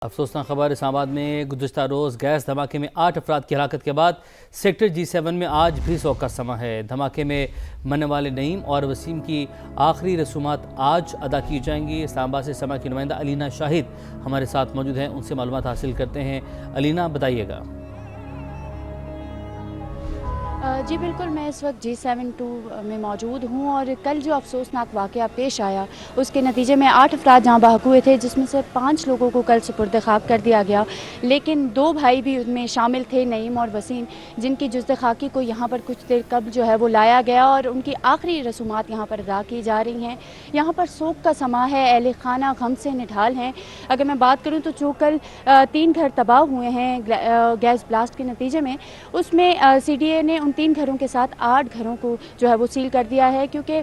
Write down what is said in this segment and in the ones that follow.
افسوسناک خبر اسلام آباد میں گزشتہ روز گیس دھماکے میں 8 افراد کی ہلاکت کے بعد سیکٹر G7 میں آج بھی سوگ کا سماں ہے۔ دھماکے میں مرنے والے نعیم اور وسیم کی آخری رسومات آج ادا کی جائیں گی۔ اسلام آباد سے سما کی نمائندہ علینا شاہد ہمارے ساتھ موجود ہیں، ان سے معلومات حاصل کرتے ہیں۔ علینا، بتائیے گا۔ جی بالکل، میں اس وقت G7-2 میں موجود ہوں اور کل جو افسوسناک واقعہ پیش آیا اس کے نتیجے میں 8 افراد جاں بحق ہوئے تھے، جس میں سے 5 لوگوں کو کل سپرد خاک کر دیا گیا، لیکن 2 بھائی بھی ان میں شامل تھے، نعیم اور وسیم، جن کی جثہ خاکی کو یہاں پر کچھ دیر قبل جو ہے وہ لایا گیا اور ان کی آخری رسومات یہاں پر ادا کی جا رہی ہیں۔ یہاں پر سوگ کا سماں ہے، اہل خانہ غم سے نڈھال ہیں۔ اگر میں بات کروں تو جو کل 3 گھر تباہ ہوئے ہیں گیس بلاسٹ کے نتیجے میں، اس میں CDA نے 3 گھروں کے ساتھ 8 گھروں کو جو ہے وہ سیل کر دیا ہے، کیونکہ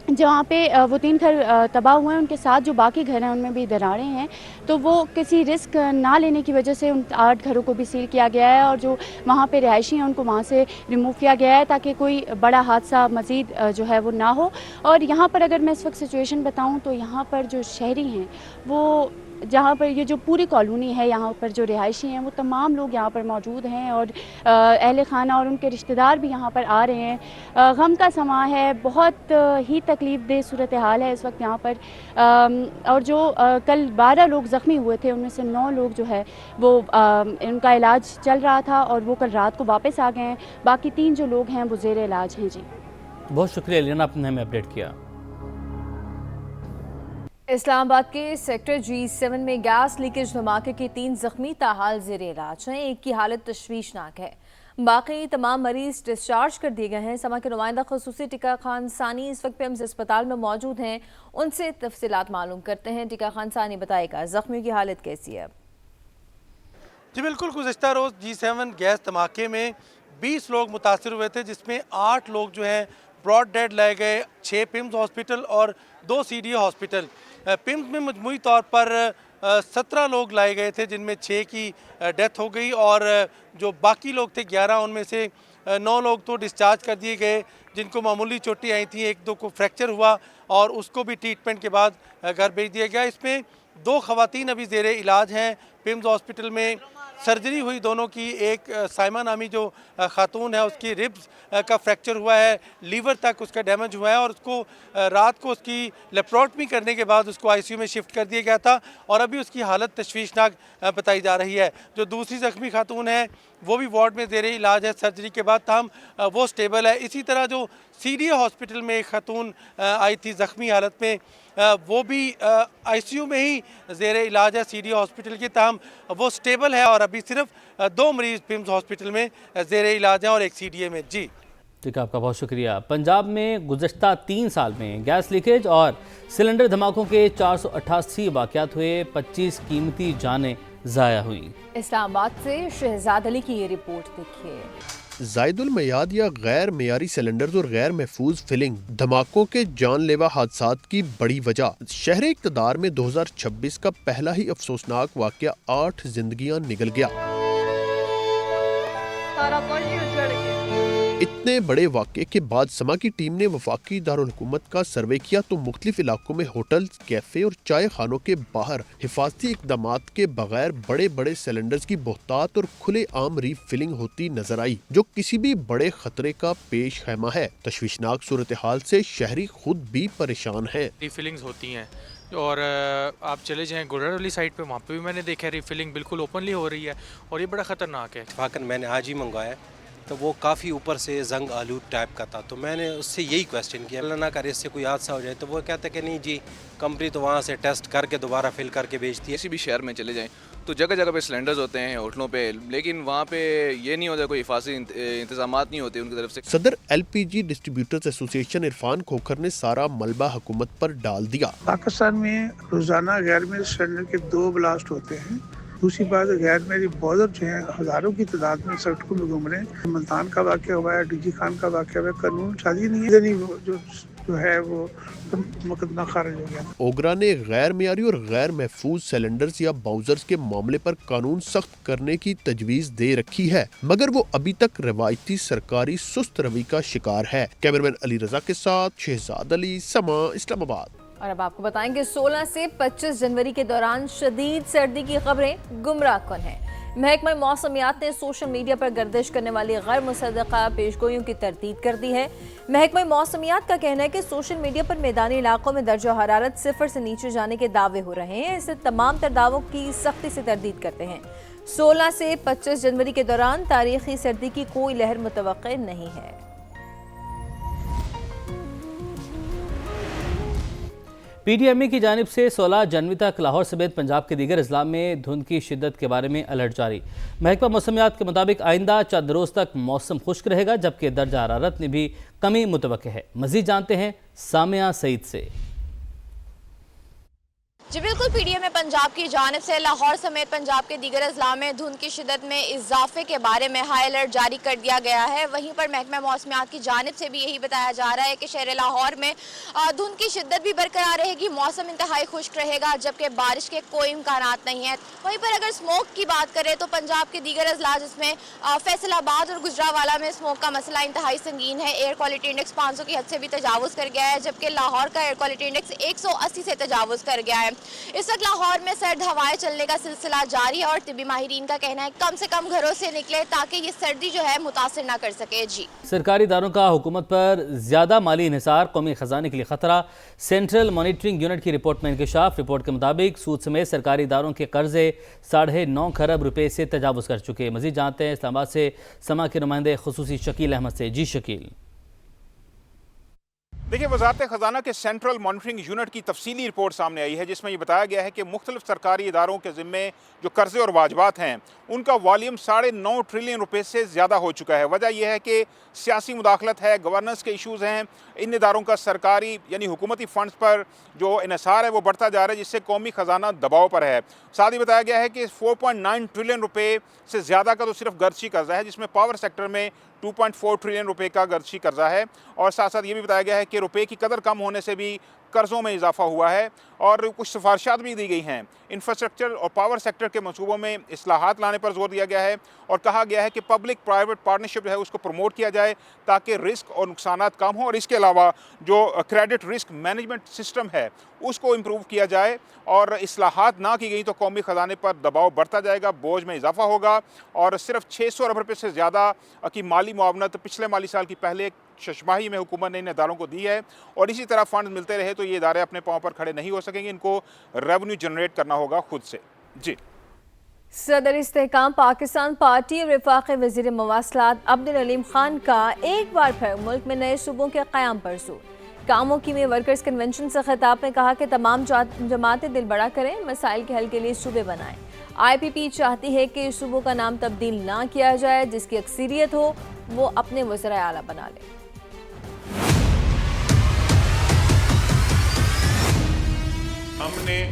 جہاں پہ وہ 3 گھر تباہ ہوئے ہیں ان کے ساتھ جو باقی گھر ہیں ان میں بھی دراریں ہیں، تو وہ کسی رسک نہ لینے کی وجہ سے ان 8 گھروں کو بھی سیل کیا گیا ہے اور جو وہاں پہ رہائشی ہیں ان کو وہاں سے ریموو کیا گیا ہے تاکہ کوئی بڑا حادثہ مزید جو ہے وہ نہ ہو۔ اور یہاں پر اگر میں اس وقت سچویشن بتاؤں تو یہاں پر جو شہری ہیں وہ جہاں پر یہ جو پوری کالونی ہے، یہاں پر جو رہائشی ہیں وہ تمام لوگ یہاں پر موجود ہیں اور اہل خانہ اور ان کے رشتہ دار بھی یہاں پر آ رہے ہیں۔ غم کا سماں ہے، بہت ہی تکلیف دہ صورتحال ہے اس وقت یہاں پر، اور جو کل 12 لوگ زخمی ہوئے تھے ان میں سے 9 لوگ جو ہے وہ ان کا علاج چل رہا تھا اور وہ کل رات کو واپس آ گئے ہیں، باقی 3 جو لوگ ہیں وہ زیر علاج ہیں۔ جی بہت شکریہ علینا، آپ نے ہمیں اپڈیٹ کیا۔ اسلام آباد کے سیکٹر G7 میں گیس لیکیج دھماکے کے 3 زخمی تاحال زیر علاج ہیں، ایک کی حالت تشویشناک ہے، باقی تمام مریض ڈسچارج کر دیے گئے ہیں۔ سما کے نمائندہ خصوصی ٹیکا خان ثانی اس وقت پیمز اسپتال میں موجود ہیں، ان سے تفصیلات معلوم کرتے ہیں۔ ٹیکا خان ثانی، بتائے گا زخمیوں کی حالت کیسی ہے؟ جی بالکل، گزشتہ روز G7 گیس دھماکے میں 20 لوگ متاثر ہوئے تھے، جس میں 8 لوگ جو ہیں براڈ ڈیڈ لائے گئے، 6 پیمز ہاسپٹل اور 2 CDA ہاسپٹل۔ پیمز میں مجموعی طور پر 17 لوگ لائے گئے تھے، جن میں 6 کی ڈیتھ ہو گئی اور جو باقی لوگ تھے 11، ان میں سے 9 لوگ تو ڈسچارج کر دیے گئے، جن کو معمولی چوٹیں آئی تھیں، 1-2 کو فریکچر ہوا اور اس کو بھی ٹریٹمنٹ کے بعد گھر بھیج دیا گیا۔ اس میں 2 خواتین ابھی زیر علاج ہیں پیمز ہاسپٹل میں، سرجری ہوئی دونوں کی۔ ایک سائمہ نامی جو خاتون ہے، اس کی ربز کا فریکچر ہوا ہے، لیور تک اس کا ڈیمیج ہوا ہے اور اس کو رات کو اس کی لیپروٹمی کرنے کے بعد اس کو ICU میں شفٹ کر دیا گیا تھا اور ابھی اس کی حالت تشویشناک بتائی جا رہی ہے۔ جو دوسری زخمی خاتون ہے وہ بھی وارڈ میں زیر علاج ہے سرجری کے بعد، تاہم وہ سٹیبل ہے۔ اسی طرح جو CDA ہاسپٹل میں ایک خاتون آئی تھی زخمی حالت میں، وہ بھی ICU میں ہی زیر علاج ہے CDA ہاسپٹل کی، تاہم وہ سٹیبل ہے اور ابھی صرف 2 مریض پیمز ہاسپٹل میں زیر علاج ہیں اور ایک CDA میں۔ جی ٹھیک ہے، آپ کا بہت شکریہ۔ پنجاب میں گزشتہ 3 سال میں گیس لیکیج اور سلنڈر دھماکوں کے 488 واقعات ہوئے، 25 قیمتی جانیں ضائع ہوئیں۔ اسلام آباد سے شہزاد علی کی یہ رپورٹ دیکھیے۔ زائد المیعاد یا غیر معیاری سلنڈرز اور غیر محفوظ فلنگ دھماکوں کے جان لیوا حادثات کی بڑی وجہ۔ شہر اقتدار میں 2026 کا پہلا ہی افسوسناک واقعہ 8 زندگیاں نگل گیا۔ اتنے بڑے واقعے کے بعد سما کی ٹیم نے وفاقی دارالحکومت کا سروے کیا تو مختلف علاقوں میں ہوٹلز، کیفے اور چائے خانوں کے باہر حفاظتی اقدامات کے بغیر بڑے بڑے سلنڈرز کی بہتات اور کھلے عام ری فلنگ ہوتی نظر آئی، جو کسی بھی بڑے خطرے کا پیش خیمہ ہے۔ تشویشناک صورتحال سے شہری خود بھی پریشان ہیں۔ ری فلنگز ہوتی ہیں اور آپ چلے جائیں گڈر والی سائٹ پہ، وہاں پہ بھی میں نے دیکھا ہے ری فلنگ بالکل اوپنلی ہو رہی ہے اور یہ بڑا خطرناک ہے۔ اتفاقاً میں نے آج ہی منگوایا تو وہ کافی اوپر سے زنگ آلود ٹائپ کا تھا، تو میں نے اس سے یہی کویسچن کیا، اللہ نہ کرے اس سے کوئی حادثہ ہو جائے، تو وہ کہتے کہ نہیں جی کمپنی تو وہاں سے ٹیسٹ کر کے دوبارہ فل کر کے بیچتی ہے۔ کسی بھی شہر میں چلے جائیں تو جگہ جگہ پہ سلنڈرز ہوتے ہیں ہوٹلوں پہ، لیکن وہاں پہ یہ نہیں ہوتا، کوئی حفاظتی انتظامات نہیں ہوتے ان کی طرف سے۔ صدر LPG ڈسٹریبیوٹرز ایسوسی ایشن عرفان کھوکھر نے سارا ملبہ حکومت پر ڈال دیا۔ پاکستان میں روزانہ غیر معیاری سلنڈر کے 2 بلاسٹ ہوتے ہیں۔ دوسری بات، غیر معیاری بازر جو ہیں ہزاروں کی تعداد میں سڑکوں میں گھوم رہے ہیں۔ ملتان کا واقعہ ہوا ہے، DG خان کا واقعہ ہوا ہے، قانون شادی نہیں ہے، جو ہے وہ مقدمہ خارج ہو گیا۔ اوگرا نے غیر معیاری اور غیر محفوظ سلنڈرز یا باؤزرز کے معاملے پر قانون سخت کرنے کی تجویز دے رکھی ہے، مگر وہ ابھی تک روایتی سرکاری سست روی کا شکار ہے۔ کیمرمین علی رضا کے ساتھ شہزاد علی، سما، اسلام آباد۔ اور اب آپ کو بتائیں کہ 16 سے 25 جنوری کے دوران شدید سردی کی خبریں گمراہ کن ہیں۔ محکمہ موسمیات نے سوشل میڈیا پر گردش کرنے والی غیر مصدقہ پیشگوئیوں کی تردید کر دی ہے۔ محکمہ موسمیات کا کہنا ہے کہ سوشل میڈیا پر میدانی علاقوں میں درجہ حرارت 0 سے نیچے جانے کے دعوے ہو رہے ہیں، اسے تمام تر دعووں کی سختی سے تردید کرتے ہیں۔ 16 سے 25 جنوری کے دوران تاریخی سردی کی کوئی لہر متوقع نہیں ہے۔ پی ڈی ایم اے کی جانب سے 16 جنوری تک لاہور سمیت پنجاب کے دیگر اضلاع میں دھند کی شدت کے بارے میں الرٹ جاری۔ محکمہ موسمیات کے مطابق آئندہ چند روز تک موسم خشک رہے گا، جبکہ درجہ حرارت میں بھی کمی متوقع ہے۔ مزید جانتے ہیں سامعہ سعید سے۔ جی بالکل، پی ڈی ایم اے پنجاب کی جانب سے لاہور سمیت پنجاب کے دیگر اضلاع میں دھند کی شدت میں اضافے کے بارے میں ہائی الرٹ جاری کر دیا گیا ہے۔ وہیں پر محکمہ موسمیات کی جانب سے بھی یہی بتایا جا رہا ہے کہ شہر لاہور میں دھند کی شدت بھی برقرار رہے گی، موسم انتہائی خشک رہے گا، جبکہ بارش کے کوئی امکانات نہیں ہیں۔ وہیں پر اگر اسموک کی بات کریں تو پنجاب کے دیگر اضلاع جس میں فیصل آباد اور گجرانوالہ میں اسموک کا مسئلہ انتہائی سنگین ہے۔ ایئر کوالٹی انڈیکس 500 کی حد سے بھی تجاوز کر گیا ہے، جبکہ لاہور کا ایئر کوالٹی انڈیکس 180 سے تجاوز کر گیا ہے۔ اس وقت لاہور میں سرد ہوائیں چلنے کا سلسلہ جاری ہے اور طبی ماہرین کا کہنا ہے کم سے کم گھروں سے نکلے تاکہ یہ سردی جو ہے متاثر نہ کر سکے۔ جی سرکاری اداروں کا حکومت پر زیادہ مالی انحصار قومی خزانے کے لیے خطرہ، سینٹرل مانیٹرنگ یونٹ کی رپورٹ میں انکشاف۔ رپورٹ کے مطابق سود سمیت سرکاری اداروں کے قرضے 9.5 کھرب روپے سے تجاوز کر چکے۔ مزید جانتے ہیں اسلام آباد سے سما کے نمائندے خصوصی شکیل احمد سے۔ جی شکیل۔ دیکھیں، وزارت خزانہ کے سینٹرل مانیٹرنگ یونٹ کی تفصیلی رپورٹ سامنے آئی ہے، جس میں یہ بتایا گیا ہے کہ مختلف سرکاری اداروں کے ذمے جو قرضے اور واجبات ہیں ان کا والیوم 9.5 ٹریلین روپے سے زیادہ ہو چکا ہے۔ وجہ یہ ہے کہ سیاسی مداخلت ہے، گورننس کے ایشوز ہیں، ان اداروں کا سرکاری یعنی حکومتی فنڈز پر جو انحصار ہے وہ بڑھتا جا رہا ہے، جس سے قومی خزانہ دباؤ پر ہے۔ ساتھ ہی بتایا گیا ہے کہ 4.9 ٹریلین روپے سے زیادہ کا تو صرف گردشی قرضہ ہے، جس میں پاور سیکٹر میں 2.4 ٹریلین روپے کا گردشی قرضہ ہے، اور ساتھ ساتھ یہ بھی بتایا گیا ہے کہ روپے کی قدر کم ہونے سے بھی قرضوں میں اضافہ ہوا ہے، اور کچھ سفارشات بھی دی گئی ہیں۔ انفراسٹرکچر اور پاور سیکٹر کے منصوبوں میں اصلاحات لانے پر زور دیا گیا ہے، اور کہا گیا ہے کہ پبلک پرائیویٹ پارٹنرشپ جو ہے اس کو پروموٹ کیا جائے تاکہ رسک اور نقصانات کم ہوں، اور اس کے علاوہ جو کریڈٹ رسک مینجمنٹ سسٹم ہے اس کو امپروو کیا جائے، اور اصلاحات نہ کی گئی تو قومی خزانے پر دباؤ بڑھتا جائے گا، بوجھ میں اضافہ ہوگا، اور صرف 600 ارب روپے سے زیادہ کی مالی معاونت پچھلے مالی سال کی پہلے ششماہی میں حکومت نے ان اداروں کو دی ہے، اور اسی طرح فنڈز ملتے رہے تو یہ ادارے اپنے پاؤں پر کھڑے نہیں ہو سکیں گے، ان کو ریونیو جنریٹ کرنا ہوگا خود سے۔ جی صدر استحکام پاکستان پارٹی اور وفاقی وزیر مواصلات عبدالعلیم خان کا ایک بار پھر ملک میں نئے صوبوں کے قیام پر زور۔ کاموکی میں ورکرز کنونشن سے خطاب میں کہا کہ تمام جماعتیں دل بڑا کریں، مسائل کے حل کے لیے صوبے بنائیں۔ آئی پی پی چاہتی ہے کہ صوبوں کا نام تبدیل نہ کیا جائے، جس کی اکثریت ہو وہ اپنے وزرائے اعلیٰ بنا لے۔ ہم نے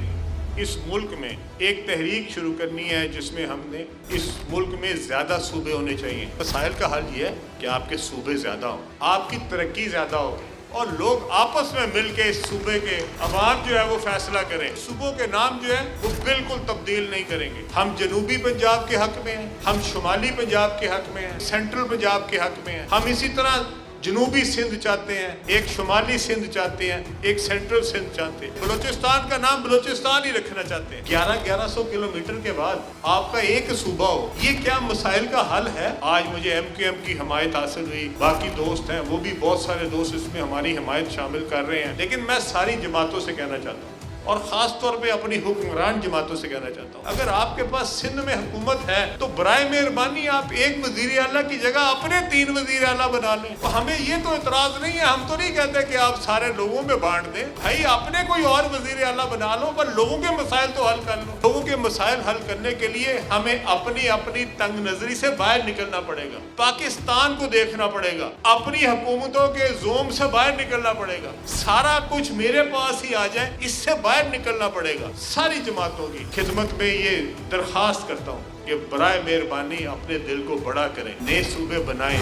اس ملک میں ایک تحریک شروع کرنی ہے جس میں ہم نے اس ملک میں زیادہ صوبے ہونے چاہیے۔ مسائل کا حل یہ ہے کہ آپ کے صوبے زیادہ ہوں، آپ کی ترقی زیادہ ہو، اور لوگ آپس میں مل کے اس صوبے کے عوام جو ہے وہ فیصلہ کریں۔ صوبوں کے نام جو ہے وہ بالکل تبدیل نہیں کریں گے۔ ہم جنوبی پنجاب کے حق میں ہیں، ہم شمالی پنجاب کے حق میں ہیں، سینٹرل پنجاب کے حق میں ہیں، ہم اسی طرح جنوبی سندھ چاہتے ہیں، ایک شمالی سندھ چاہتے ہیں، ایک سینٹرل سندھ چاہتے ہیں۔ بلوچستان کا نام بلوچستان ہی رکھنا چاہتے ہیں۔ 1100 کلومیٹر کے بعد آپ کا ایک صوبہ ہو، یہ کیا مسائل کا حل ہے؟ آج مجھے ایم کیو ایم کی حمایت حاصل ہوئی، باقی دوست ہیں وہ بھی بہت سارے دوست اس میں ہماری حمایت شامل کر رہے ہیں، لیکن میں ساری جماعتوں سے کہنا چاہتا ہوں، اور خاص طور پہ اپنی حکمران جماعتوں سے کہنا چاہتا ہوں، اگر آپ کے پاس سندھ میں حکومت ہے تو برائے مہربانی آپ ایک وزیر اعلیٰ کی جگہ اپنے 3 وزیر اعلیٰ بنا لیں۔ ہمیں یہ تو اعتراض نہیں ہے، ہم تو نہیں کہتے کہ آپ سارے لوگوں میں بانٹ دیں، بھائی اپنے کوئی اور وزیر اعلیٰ بنا لو، پر لوگوں کے مسائل تو حل کر لو۔ لوگوں کے مسائل حل کرنے کے لیے ہمیں اپنی تنگ نظری سے باہر نکلنا پڑے گا، پاکستان کو دیکھنا پڑے گا، اپنی حکومتوں کے زوم سے باہر نکلنا پڑے گا، سارا کچھ میرے پاس ہی آ جائے اس سے باہر نکلنا پڑے گا۔ ساری جماعتوں کی خدمت میں یہ درخواست کرتا ہوں کہ برائے مہربانی اپنے دل کو بڑا کریں، نئے صوبے بنائیں۔